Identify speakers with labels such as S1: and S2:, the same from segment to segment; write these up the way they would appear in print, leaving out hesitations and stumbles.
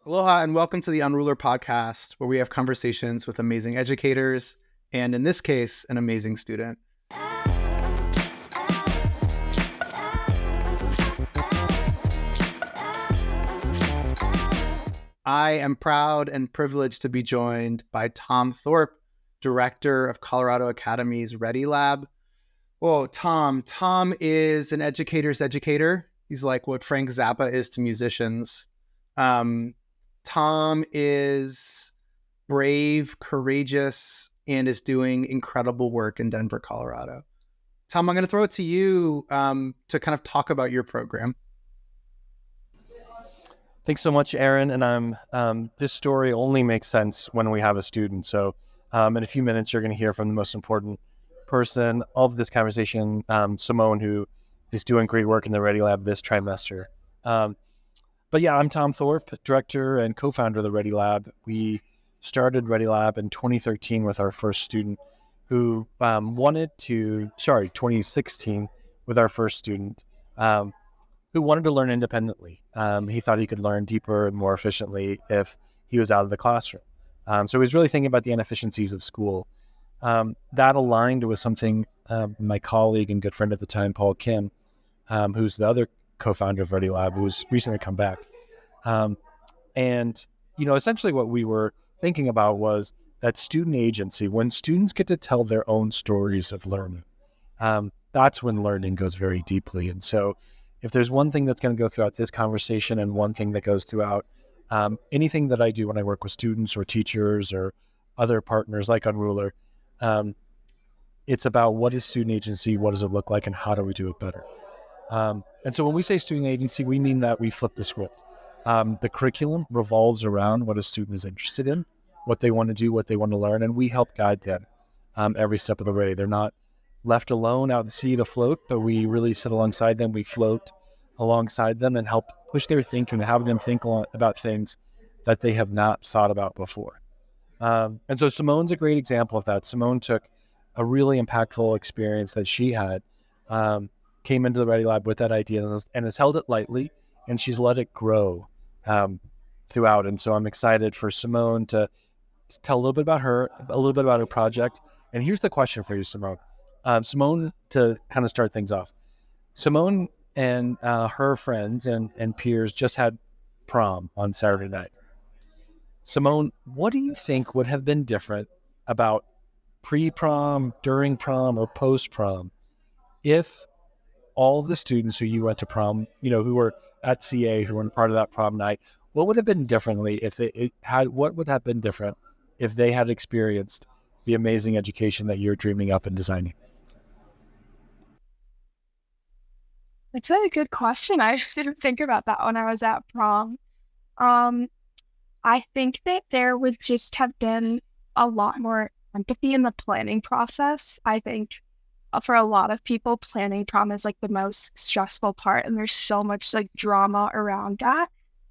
S1: Aloha and welcome to the Unrulr Podcast, where we have conversations with amazing educators and, in this case, an amazing student. I am proud and privileged to be joined by Tom Thorpe, Director of Colorado Academy's REDI Lab. Whoa, Tom is an educator's educator. He's like what Frank Zappa is to musicians. Tom is brave, courageous, and is doing incredible work in Denver, Colorado. Tom, I'm going to throw it to you to kind of talk about your program.
S2: Thanks so much, Aaron. And this story only makes sense when we have a student. So in a few minutes, you're going to hear from the most important person of this conversation, Simone, who is doing great work in the REDI Lab this trimester. But yeah, I'm Tom Thorpe, director and co-founder of the REDI Lab. We started REDI Lab in 2013 with our first student who 2016 with our first student who wanted to learn independently. He thought he could learn deeper and more efficiently if he was out of the classroom. So he was really thinking about the inefficiencies of school. That aligned with something my colleague and good friend at the time, Paul Kim, who's the other co-founder of REDI Lab, who's recently come back. Essentially what we were thinking about was that student agency. When students get to tell their own stories of learning, that's when learning goes very deeply. And so if there's one thing that's going to go throughout this conversation and one thing that goes throughout anything that I do when I work with students or teachers or other partners like Unrulr, it's about what is student agency, what does it look like, and how do we do it better? And so when we say student agency, we mean that we flip the script. The curriculum revolves around what a student is interested in, what they want to do, what they want to learn, and we help guide them every step of the way. They're not left alone out at the sea to float, but we really sit alongside them. We float alongside them and help push their thinking and have them think about things that they have not thought about before. And so Simone's a great example of that. Simone took a really impactful experience that she had, came into the REDI Lab with that idea and has held it lightly, and she's let it grow throughout. And so I'm excited for Simone to tell a little bit about her project. And here's the question for you, Simone. Simone, to kind of start things off, Simone and her friends and peers just had prom on Saturday night. Simone, what do you think would have been different about pre-prom, during prom, or post-prom if all the students who you went to prom, who were at CA, who were part of that prom night, what would have been differently what would have been different if they had experienced the amazing education that you're dreaming up and designing?
S3: That's a good question. I didn't think about that when I was at prom. I think that there would just have been a lot more empathy in the planning process. I think for a lot of people, planning prom is like the most stressful part, and there's so much like drama around that.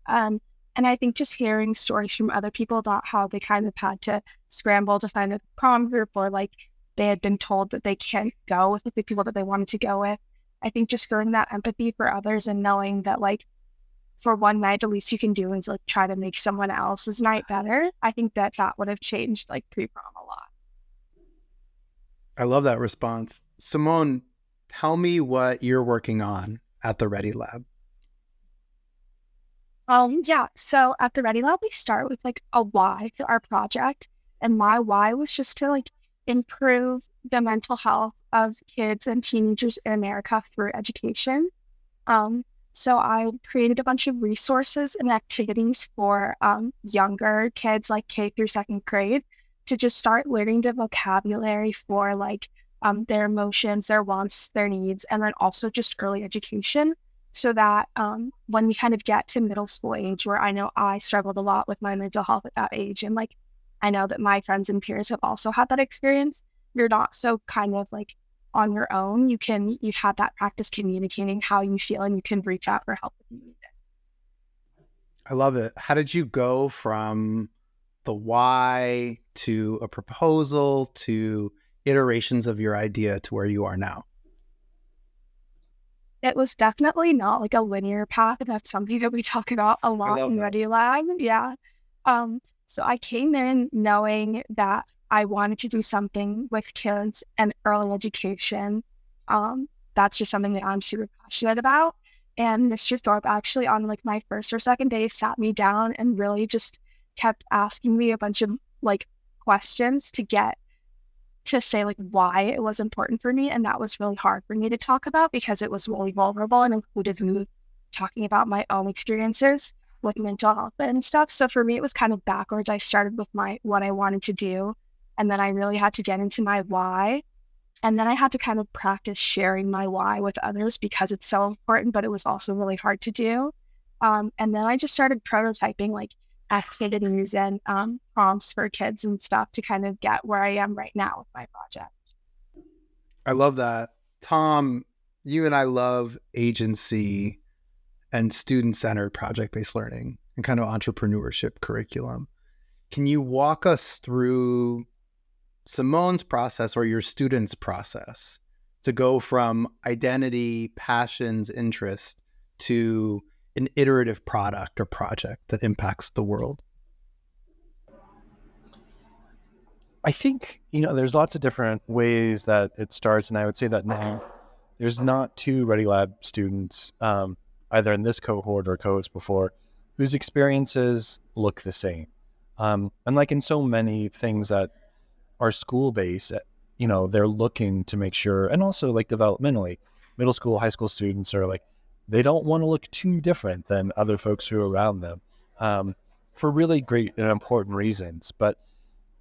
S3: And I think just hearing stories from other people about how they kind of had to scramble to find a prom group, or like they had been told that they can't go with the people that they wanted to go with. I think just feeling that empathy for others and knowing that like for one night, the least you can do is like try to make someone else's night better. I think that would have changed like pre-prom a lot.
S1: I love that response. Simone, tell me what you're working on at the REDI Lab.
S3: So at the REDI Lab, we start with like a why for our project. And my why was just to like improve the mental health of kids and teenagers in America through education. So I created a bunch of resources and activities for younger kids, like K through second grade, to just start learning the vocabulary for like their emotions, their wants, their needs, and then also just early education, so that when we kind of get to middle school age, where I know I struggled a lot with my mental health at that age, and like I know that my friends and peers have also had that experience, you're not so kind of like on your own. You've had that practice communicating how you feel, and you can reach out for help if you need it.
S1: I love it. How did you go from the why to a proposal to iterations of your idea to where you are now?
S3: It was definitely not like a linear path, and that's something that we talk about a
S1: I
S3: lot
S1: love
S3: in
S1: that.
S3: REDI Lab. Yeah. So I came in knowing that I wanted to do something with kids and early education. That's just something that I'm super passionate about. And Mr. Thorpe actually on like my first or second day sat me down and really just kept asking me a bunch of like questions to say like why it was important for me. And that was really hard for me to talk about because it was really vulnerable and included me talking about my own experiences with mental health and stuff. So for me, it was kind of backwards. I started with my what I wanted to do, and then I really had to get into my why. And then I had to kind of practice sharing my why with others because it's so important, but it was also really hard to do. And then I just started prototyping like activities and prompts for kids and stuff to kind of get where I am right now with my project.
S1: I love that. Tom, you and I love agency and student-centered project-based learning and kind of entrepreneurship curriculum. Can you walk us through Simone's process or your students' process to go from identity, passions, interest to an iterative product or project that impacts the world?
S2: I think, there's lots of different ways that it starts. And I would say that now there's not two REDI Lab students, either in this cohort or cohorts before, whose experiences look the same. And like in so many things that are school-based, they're looking to make sure, and also like developmentally, middle school, high school students are like, they don't want to look too different than other folks who are around them, for really great and important reasons. But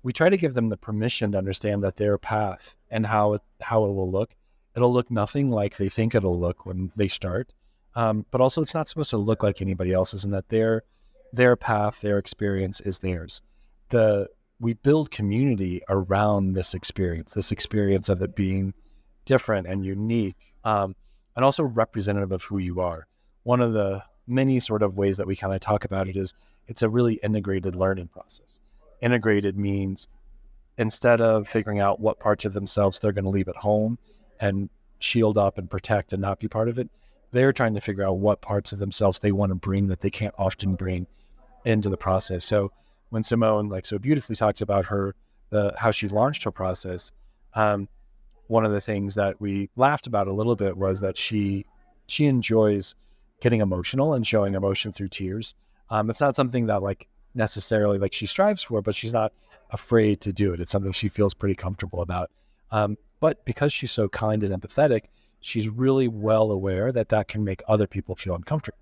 S2: we try to give them the permission to understand that their path and how it will look. It'll look nothing like they think it'll look when they start. But also it's not supposed to look like anybody else's, and that their path, their experience is theirs. We build community around this experience of it being different and unique, and also representative of who you are. One of the many sort of ways that we kind of talk about it is it's a really integrated learning process. Integrated means instead of figuring out what parts of themselves they're going to leave at home and shield up and protect and not be part of it, they're trying to figure out what parts of themselves they want to bring that they can't often bring into the process. So when Simone like so beautifully talks about how she launched her process, one of the things that we laughed about a little bit was that she enjoys getting emotional and showing emotion through tears. It's not something that like necessarily like she strives for, but she's not afraid to do it. It's something she feels pretty comfortable about. But because she's so kind and empathetic, she's really well aware that can make other people feel uncomfortable.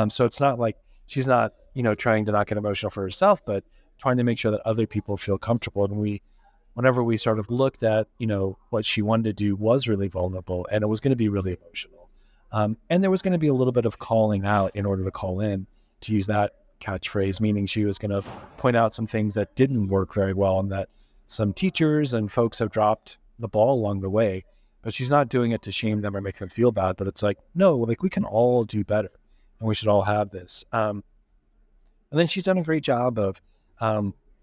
S2: So it's not like she's not, trying to not get emotional for herself, but trying to make sure that other people feel comfortable. And whenever we sort of looked at, what she wanted to do was really vulnerable and it was going to be really emotional. And there was going to be a little bit of calling out in order to call in, to use that catchphrase, meaning she was going to point out some things that didn't work very well and that some teachers and folks have dropped the ball along the way. But she's not doing it to shame them or make them feel bad, but it's like, no, like we can all do better and we should all have this. And then she's done a great job of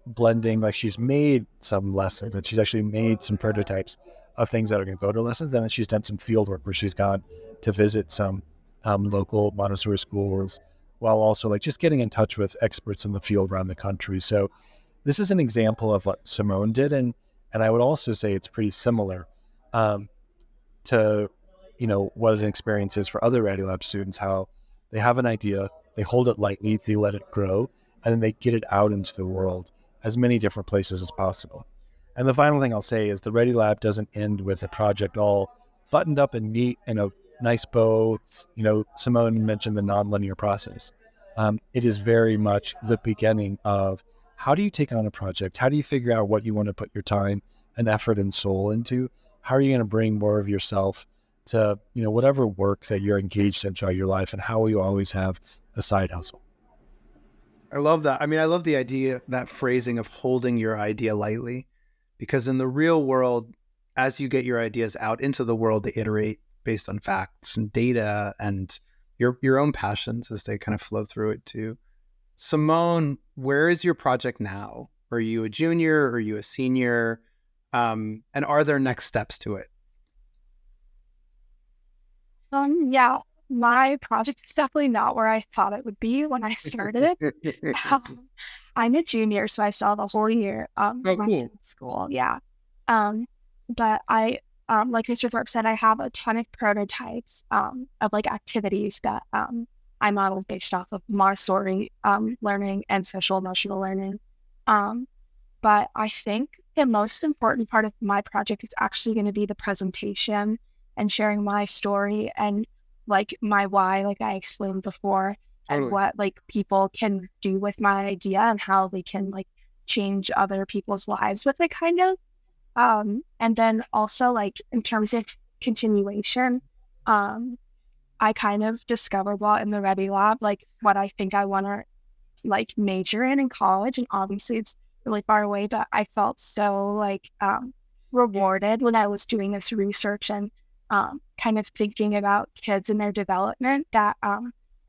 S2: blending, like she's made some lessons and she's actually made some prototypes of things that are going to go to lessons. And then she's done some field work where she's gone to visit some local Montessori schools, while also like just getting in touch with experts in the field around the country. So this is an example of what Simone did. And I would also say it's pretty similar to, what an experience is for other REDI Lab students, how they have an idea, they hold it lightly, they let it grow, and then they get it out into the world as many different places as possible. And the final thing I'll say is the REDI Lab doesn't end with a project all buttoned up and neat and a nice bow. Simone mentioned the nonlinear process. It is very much the beginning of how do you take on a project? How do you figure out what you want to put your time and effort and soul into? How are you going to bring more of yourself to, whatever work that you're engaged in throughout your life, and how will you always have a side hustle?
S1: I love that. I mean, I love the idea, that phrasing of holding your idea lightly, because in the real world, as you get your ideas out into the world, they iterate based on facts and data and your own passions as they kind of flow through it too. Simone, where is your project now? Are you a junior? Are you a senior? And are there next steps to it?
S3: Yeah, my project is definitely not where I thought it would be when I started. Um, I'm a junior, so I saw the whole year
S1: Oh,
S3: left
S1: cool.
S3: in school. Yeah. But like Mr. Thorpe said, I have a ton of prototypes of like activities that I modeled based off of Montessori learning and social emotional learning. Um, but I think the most important part of my project is actually going to be the presentation and sharing my story and like my why, like I explained before, and
S1: Totally.
S3: what like people can do with my idea and how they can like change other people's lives with it kind of. And then also like in terms of continuation, um, I kind of discovered while in the REDI Lab, like what I think I want to like major in college. And obviously it's really far away, but I felt so like rewarded when I was doing this research and kind of thinking about kids and their development that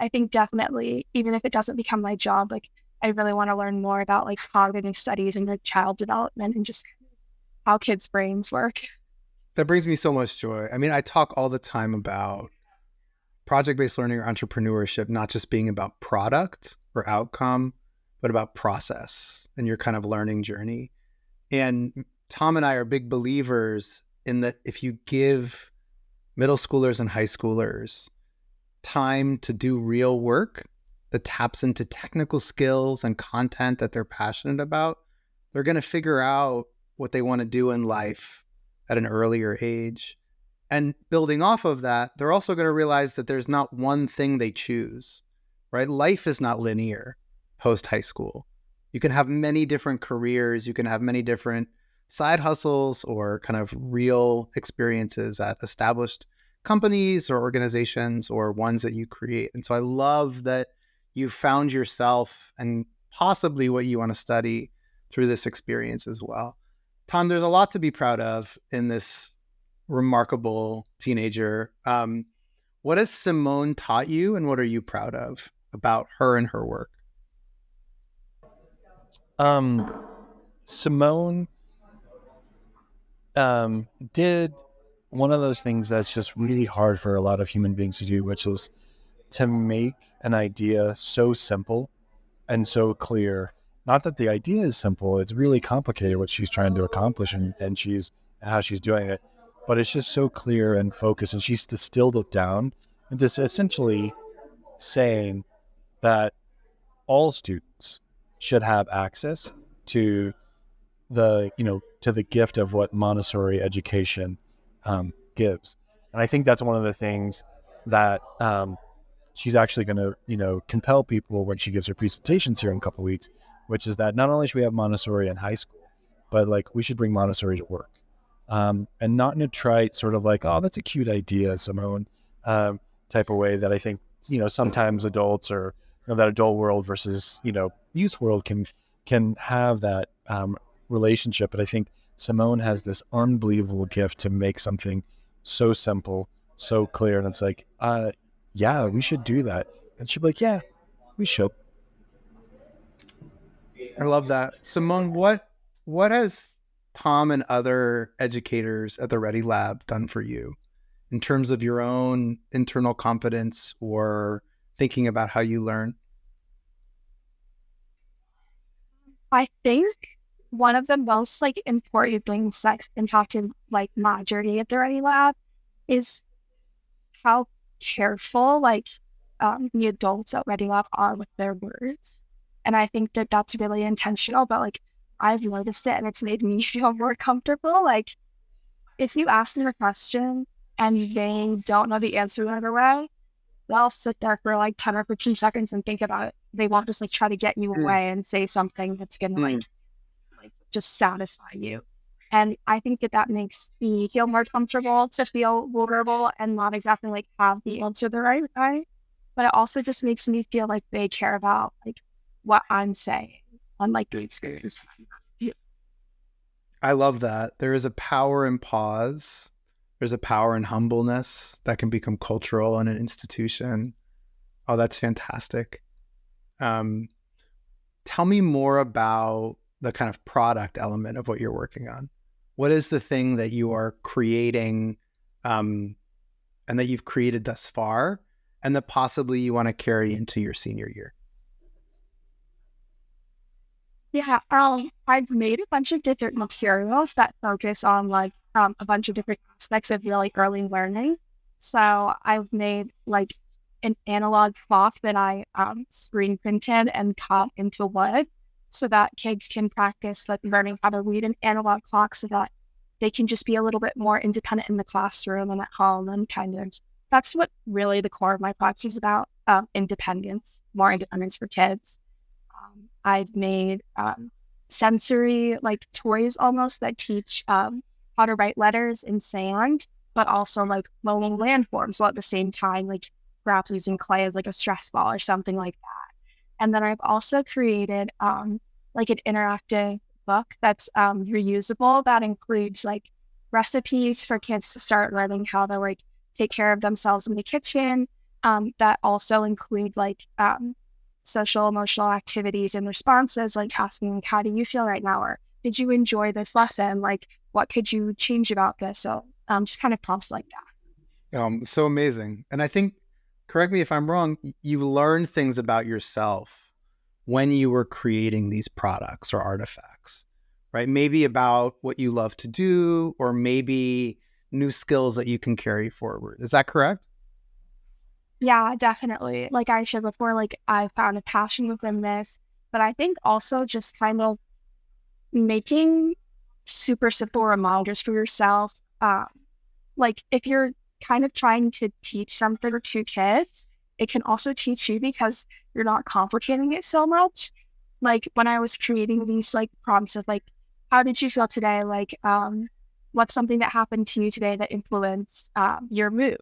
S3: I think definitely, even if it doesn't become my job, like I really want to learn more about like cognitive studies and like child development and just how kids' brains work.
S1: That brings me so much joy. I mean, I talk all the time about project-based learning or entrepreneurship, not just being about product or outcome, but about process and your kind of learning journey. And Tom and I are big believers in that if you give middle schoolers and high schoolers time to do real work that taps into technical skills and content that they're passionate about, they're going to figure out what they want to do in life at an earlier age. And building off of that, they're also going to realize that there's not one thing they choose, right? Life is not linear post high school. You can have many different careers, you can have many different side hustles or kind of real experiences at established companies or organizations or ones that you create. And so I love that you found yourself and possibly what you want to study through this experience as well. Tom, there's a lot to be proud of in this remarkable teenager. What has Simone taught you, and what are you proud of about her and her work?
S2: Simone did one of those things that's just really hard for a lot of human beings to do, which is to make an idea so simple and so clear. Not that the idea is simple, it's really complicated what she's trying to accomplish and how she's doing it. But it's just so clear and focused, and she's distilled it down into essentially saying that all students should have access to the gift of what Montessori education gives. And I think that's one of the things that she's actually going to, compel people when she gives her presentations here in a couple of weeks, which is that not only should we have Montessori in high school, but like we should bring Montessori to work. And not in a trite sort of like, oh, that's a cute idea, Simone, type of way that I think, sometimes adults or that adult world versus, youth world can have that relationship. But I think Simone has this unbelievable gift to make something so simple, so clear. And it's like, yeah, we should do that. And she'd be like, yeah, we should.
S1: I love that. Simone, what has Tom and other educators at the REDI Lab done for you in terms of your own internal confidence or thinking about how you learn?
S3: I think one of the most like important things that's impacted like my journey at the REDI Lab is how careful like the adults at REDI Lab are with their words. And I think that that's really intentional, but like I've noticed it and it's made me feel more comfortable. Like if you ask them a question and they don't know the answer right away, they'll sit there for like 10 or 15 seconds and think about it. They won't just like try to get you
S1: Mm,
S3: away and say something that's going to
S1: mm.
S3: like just satisfy you. And I think that that makes me feel more comfortable to feel vulnerable and not exactly like have the answer the right way. But it also just makes me feel like they care about like what I'm saying and like the experience.
S1: I love that. There is a power in pause. There's a power in humbleness that can become cultural in an institution. Oh, that's fantastic. Um, Tell me more about the kind of product element of what you're working on. What is the thing that you are creating? Um, and that you've created thus far and that possibly you want to carry into your senior year?
S3: Yeah, I've made a bunch of different materials that focus on like a bunch of different aspects of really early learning. So I've made like an analog clock that I screen printed and cut into wood so that kids can practice like learning how to read an analog clock so that they can just be a little bit more independent in the classroom and at home and kind of that's what really the core of my project is about, independence, more independence for kids. I've made sensory like toys almost that teach how to write letters in sand, but also like loaning landforms. So at the same time, like perhaps using clay as like a stress ball or something like that. And then I've also created like an interactive book that's reusable that includes like recipes for kids to start learning how to like take care of themselves in the kitchen. That also include like social emotional activities and responses, like asking like, how do you feel right now? Or did you enjoy this lesson? Like, what could you change about this? So just kind of prompts like that.
S1: So amazing. And I think, correct me if I'm wrong, you learned things about yourself when you were creating these products or artifacts, right? Maybe about what you love to do, or maybe new skills that you can carry forward. Is that correct?
S3: Yeah, definitely. Like I shared before, like I found a passion within this, but I think also just kind of making super simple reminders for yourself. Like if you're kind of trying to teach something to kids, it can also teach you because you're not complicating it so much. Like when I was creating these like prompts of like, how did you feel today? Like, what's something that happened to you today that influenced your mood?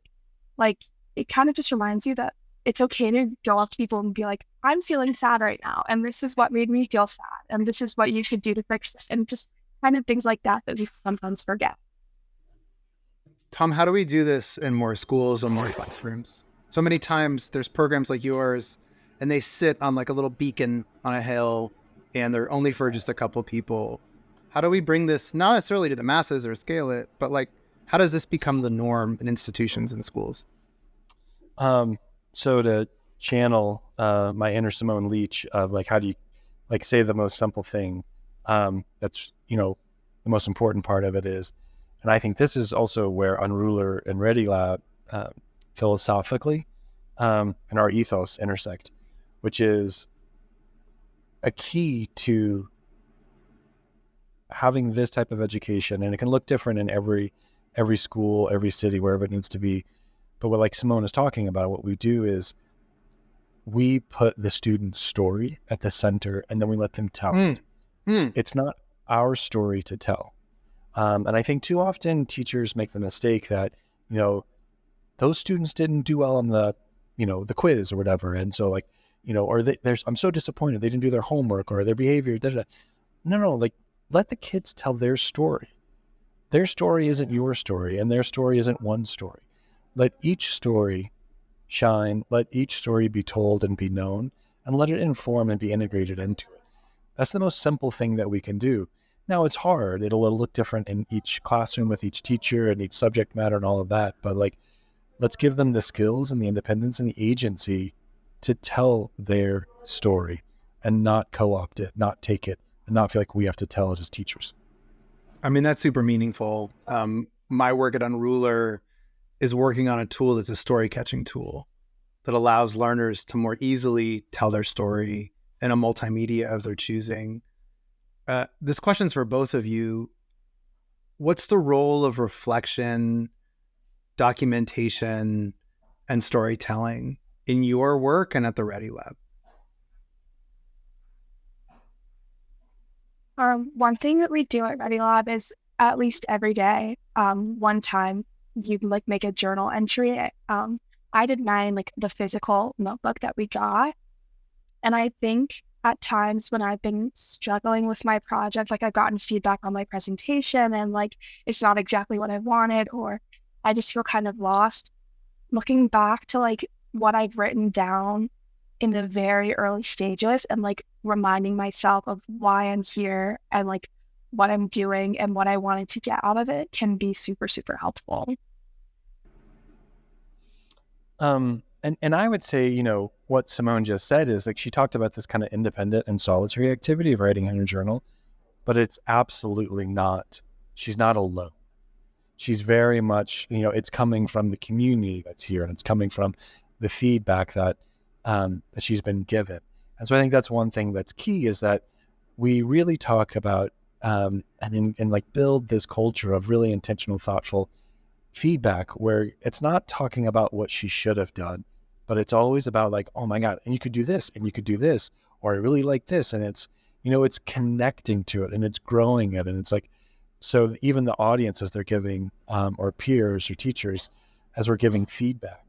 S3: Like it kind of just reminds you that it's okay to go up to people and be like, I'm feeling sad right now. And this is what made me feel sad. And this is what you should do to fix it. And just kind of things like that that we sometimes forget.
S1: Tom, how do we do this in more schools and more classrooms? So many times there's programs like yours and they sit on like a little beacon on a hill and they're only for just a couple people. How do we bring this not necessarily to the masses or scale it, but like, how does this become the norm in institutions and schools?
S2: So to channel my inner Simone Leach of like, how do you like say the most simple thing? That's, the most important part of it is, and I think this is also where Unrulr and REDI Lab philosophically and our ethos intersect, which is a key to having this type of education. And it can look different in every school, every city, wherever it needs to be. But what like Simone is talking about, what we do is we put the student's story at the center and then we let them tell it. It's not our story to tell. And I think too often teachers make the mistake that, those students didn't do well on the, the quiz or whatever. And so like, or I'm so disappointed they didn't do their homework or their behavior. No, like let the kids tell their story. Their story isn't your story and their story isn't one story. Let each story shine, let each story be told and be known, and let it inform and be integrated into it. That's the most simple thing that we can do. Now it's hard. It'll look different in each classroom with each teacher and each subject matter and all of that. But like, let's give them the skills and the independence and the agency to tell their story and not co-opt it, not take it, and not feel like we have to tell it as teachers.
S1: I mean, that's super meaningful. My work at Unrulr is working on a tool that's a story catching tool that allows learners to more easily tell their story in a multimedia of their choosing. This question's for both of you. What's the role of reflection, documentation, and storytelling in your work and at the REDI Lab?
S3: One thing that we do at REDI Lab is at least every day, one time you'd like make a journal entry. I did mine like the physical notebook that we got. And I think at times when I've been struggling with my project, like I've gotten feedback on my presentation and like it's not exactly what I wanted, or I just feel kind of lost. Looking back to like what I've written down in the very early stages and like reminding myself of why I'm here and like what I'm doing and what I wanted to get out of it can be super, super helpful.
S2: And I would say, what Simone just said is like she talked about this kind of independent and solitary activity of writing in her journal, but it's absolutely not. She's not alone. She's very much, it's coming from the community that's here, and it's coming from the feedback that she's been given. And so I think that's one thing that's key, is that we really talk about and like build this culture of really intentional, thoughtful feedback, where it's not talking about what she should have done, but it's always about like, oh my God, and you could do this, and you could do this, or I really like this. And it's, it's connecting to it, and it's growing it. And it's like, so even the audience, as they're giving, or peers or teachers, as we're giving feedback,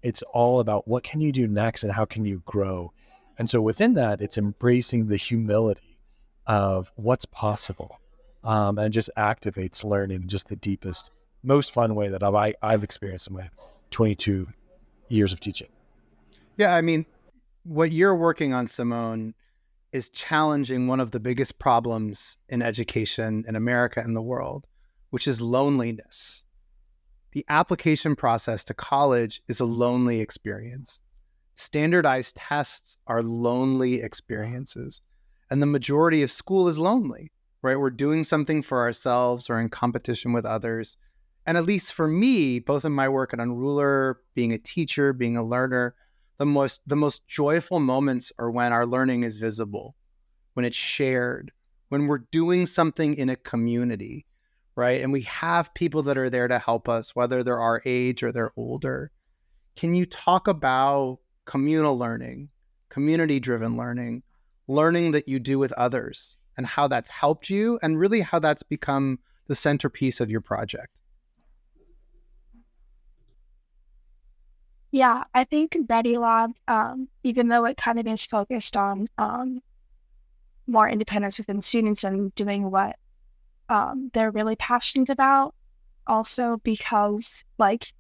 S2: it's all about what can you do next and how can you grow. And so within that, it's embracing the humility of what's possible, and it just activates learning in just the deepest, most fun way that I've experienced in my 22 years of teaching.
S1: Yeah, I mean, what you're working on, Simone, is challenging one of the biggest problems in education in America and the world, which is loneliness. The application process to college is a lonely experience. Standardized tests are lonely experiences, and the majority of school is lonely, right? We're doing something for ourselves or in competition with others. And at least for me, both in my work at Unrulr, being a teacher, being a learner, the most joyful moments are when our learning is visible, when it's shared, when we're doing something in a community, right? And we have people that are there to help us, whether they're our age or they're older. Can you talk about communal learning, community-driven learning, learning that you do with others, and how that's helped you, and really how that's become the centerpiece of your project?
S3: Yeah, I think REDI Lab, even though it kind of is focused on more independence within students and doing what they're really passionate about, also because like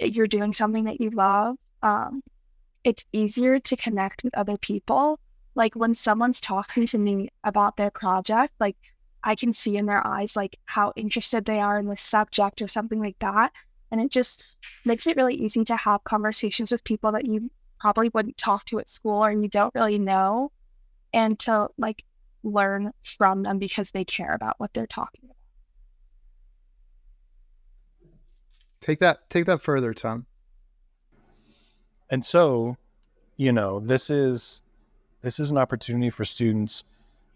S3: you're doing something that you love, it's easier to connect with other people. Like when someone's talking to me about their project, like I can see in their eyes like how interested they are in the subject or something like that. And it just makes it really easy to have conversations with people that you probably wouldn't talk to at school or you don't really know, and to like learn from them because they care about what they're talking about.
S1: Take that further, Tom.
S2: And so, this is an opportunity for students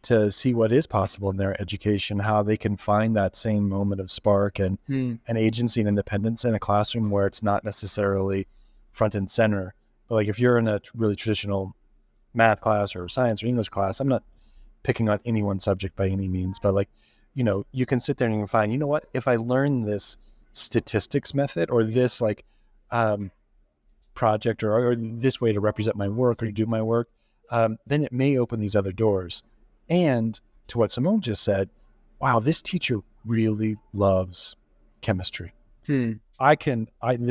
S2: to see what is possible in their education, how they can find that same moment of spark and agency and independence in a classroom where it's not necessarily front and center. But like if you're in a really traditional math class or science or English class, I'm not picking on any one subject by any means, but like, you can sit there and you can find, what, if I learn this statistics method or this like project or this way to represent my work or to do my work, then it may open these other doors. And to what Simone just said, wow, this teacher really loves chemistry. There's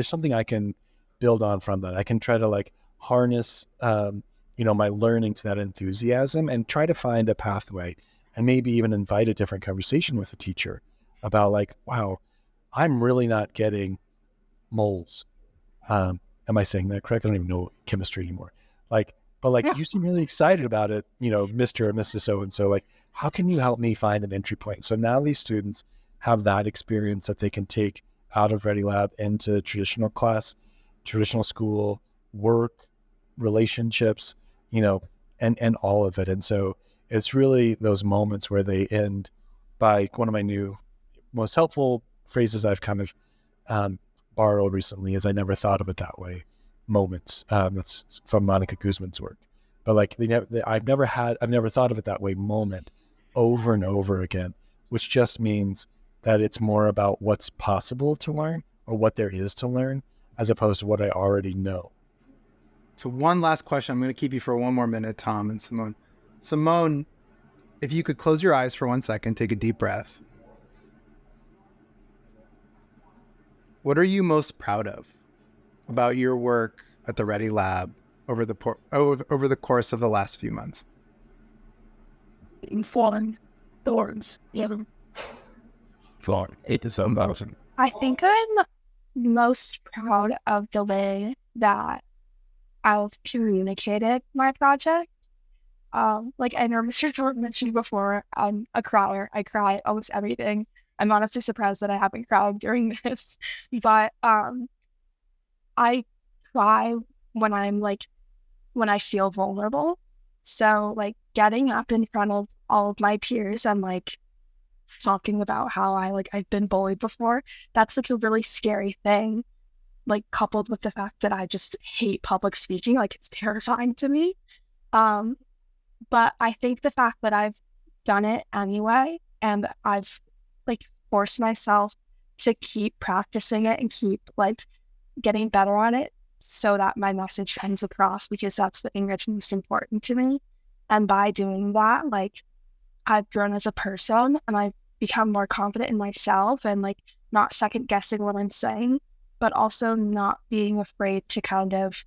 S2: something I can build on from that. I can try to like harness, my learning to that enthusiasm and try to find a pathway and maybe even invite a different conversation with the teacher about like, wow, I'm really not getting moles. Am I saying that correct? I don't even know chemistry anymore. You seem really excited about it, Mr. or Mrs. So-and-so, like, how can you help me find an entry point? So now these students have that experience that they can take out of REDI Lab into traditional class, traditional school, work, relationships, and all of it. And so it's really those moments where they end by one of my new most helpful phrases I've kind of borrowed recently is I never thought of it that way. Moments. That's from Monica Guzman's work. But like I've never thought of it that way moment over and over again, which just means that it's more about what's possible to learn or what there is to learn as opposed to what I already know.
S1: So one last question. I'm going to keep you for one more minute, Tom and Simone. Simone, if you could close your eyes for 1 second, take a deep breath. What are you most proud of about your work at the REDI Lab over the course of the last few months?
S4: Fallen thorns. Yeah.
S3: I think I'm most proud of the way that I've communicated my project. Like I know Mr. Thorpe mentioned before, I'm a crier. I cry at almost everything. I'm honestly surprised that I haven't cried during this, but I cry when when I feel vulnerable. So like getting up in front of all of my peers and like talking about how I've been bullied before, that's like a really scary thing. Like coupled with the fact that I just hate public speaking, like it's terrifying to me. Um, but I think the fact that I've done it anyway and I've like forced myself to keep practicing it and keep like getting better on it so that my message comes across, because that's the thing that's most important to me. And by doing that, like I've grown as a person and I've become more confident in myself and like not second guessing what I'm saying, but also not being afraid to kind of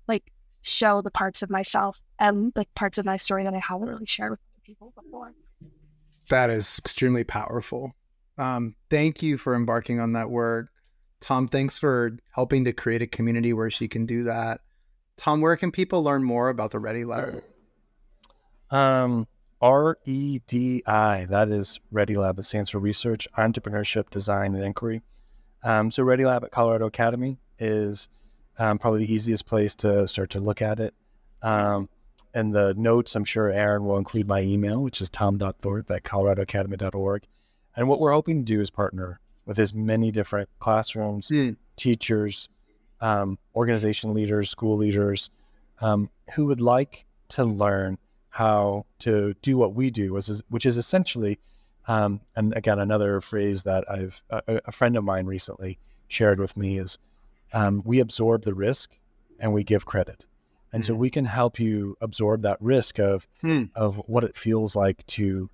S3: like show the parts of myself and like parts of my story that I haven't really shared with other people before.
S1: That is extremely powerful. Thank you for embarking on that work. Tom, thanks for helping to create a community where she can do that. Tom, where can people learn more about the REDI Lab?
S2: REDI, that is REDI Lab. It stands for Research, Entrepreneurship, Design, and Inquiry. So REDI Lab at Colorado Academy is probably the easiest place to start to look at it. And the notes, I'm sure Aaron will include my email, which is tom.thorpe@coloradoacademy.org. And what we're hoping to do is partner with as many different classrooms, teachers, organization leaders, school leaders, who would like to learn how to do what we do, which is essentially, and again, another phrase that a friend of mine recently shared with me is, we absorb the risk and we give credit. And so we can help you absorb that risk of what it feels like to,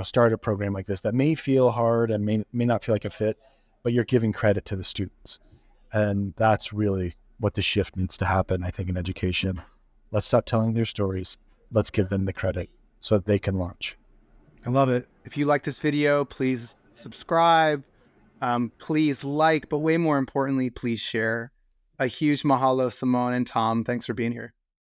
S2: start a program like this that may feel hard and may not feel like a fit, but you're giving credit to the students. And that's really what the shift needs to happen, I think, in education. Let's stop telling their stories. Let's give them the credit so that they can launch.
S1: I love it. If you like this video, please subscribe. Please like, but way more importantly, please share. A huge mahalo, Simone and Tom. Thanks for being here.